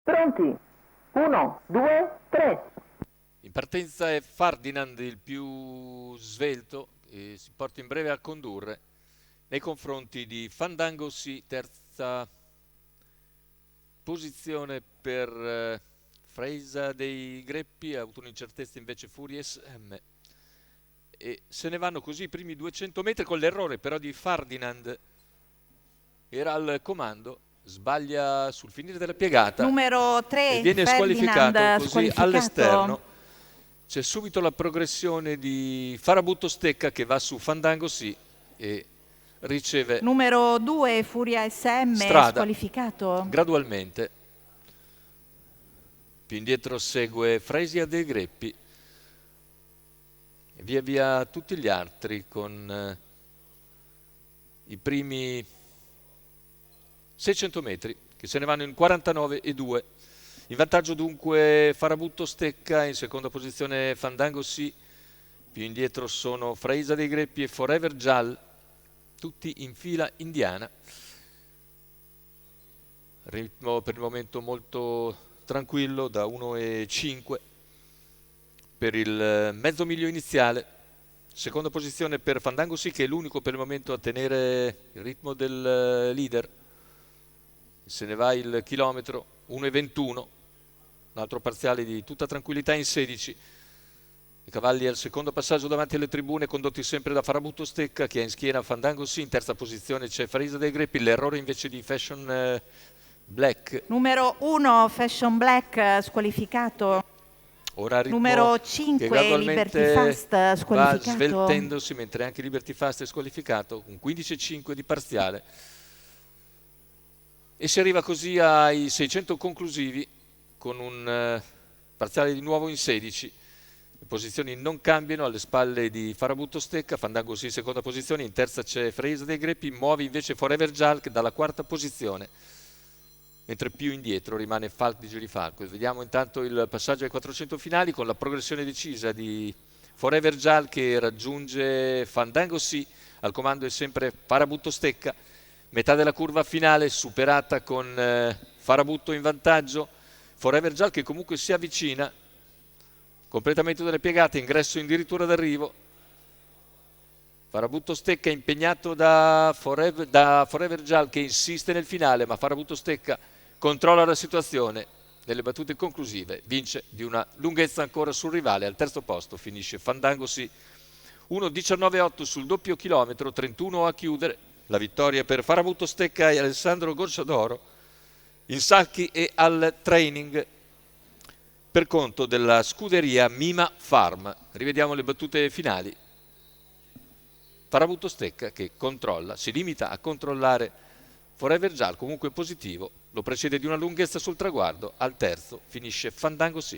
Pronti? 1, 2, 3. In partenza è Ferdinand il più svelto e si porta in breve a condurre nei confronti di Fandango C, terza posizione per Freisa dei Greppi, ha avuto un'incertezza invece Furies M. E se ne vanno così i primi 200 metri con l'errore però di Ferdinand, era al comando, sbaglia sul finire della piegata Numero e 3, viene squalificato, Ferdinand, così all'esterno c'è subito la progressione di Farabutto Stecca che va su Fandango C e riceve Numero 2, Furia SM, strada squalificato. gradualmente. Più indietro segue Fresia dei Greppi e via via tutti gli altri con i primi 600 metri che se ne vanno in 49,2. In vantaggio dunque Farabutto Stecca, in seconda posizione Fandango C, più indietro sono Freisa dei Greppi e Forever Jal, tutti in fila indiana. Ritmo per il momento molto tranquillo, da 1,5 per il mezzo miglio iniziale. Seconda posizione per Fandango C, che è l'unico per il momento a tenere il ritmo del leader. Se ne va il chilometro, 1,21, un altro parziale di tutta tranquillità in 16. I cavalli al secondo passaggio davanti alle tribune, condotti sempre da Farabutto Stecca, che ha in schiena Fandango C. In terza posizione c'è Freisa dei Greppi, l'errore invece di Fashion Black. Numero 1, Fashion Black, squalificato. Ora ritmo Numero che 5, gradualmente Liberty Fast, va squalificato. sveltendosi, mentre anche Liberty Fast è squalificato, con 15,5 di parziale. E si arriva così ai 600 conclusivi con un parziale di nuovo in 16. Le posizioni non cambiano alle spalle di Farabutto Stecca, Fandango C in seconda posizione, in terza c'è Freisa dei Greppi, muove invece Forever Jalk dalla quarta posizione, mentre più indietro rimane Falk di Girifalco. Vediamo intanto il passaggio ai 400 finali con la progressione decisa di Forever Jalk che raggiunge Fandango C, al comando è sempre Farabutto Stecca. Metà della curva finale superata con Farabutto in vantaggio, Forever Jal che comunque si avvicina, completamento delle piegate, ingresso addirittura d'arrivo. Farabutto Stecca impegnato da Forever Jal che insiste nel finale, ma Farabutto Stecca controlla la situazione nelle battute conclusive, vince di una lunghezza ancora sul rivale. Al terzo posto finisce Fandango C, 1,19,8 sul doppio chilometro, 31 a chiudere. La vittoria per Farabutto Stecca e Alessandro Gocciadoro in sacchi e al training per conto della scuderia Mima Farm. Rivediamo le battute finali. Farabutto Stecca che controlla, si limita a controllare Forever Jal, comunque positivo, lo precede di una lunghezza sul traguardo. Al terzo finisce Fandango C.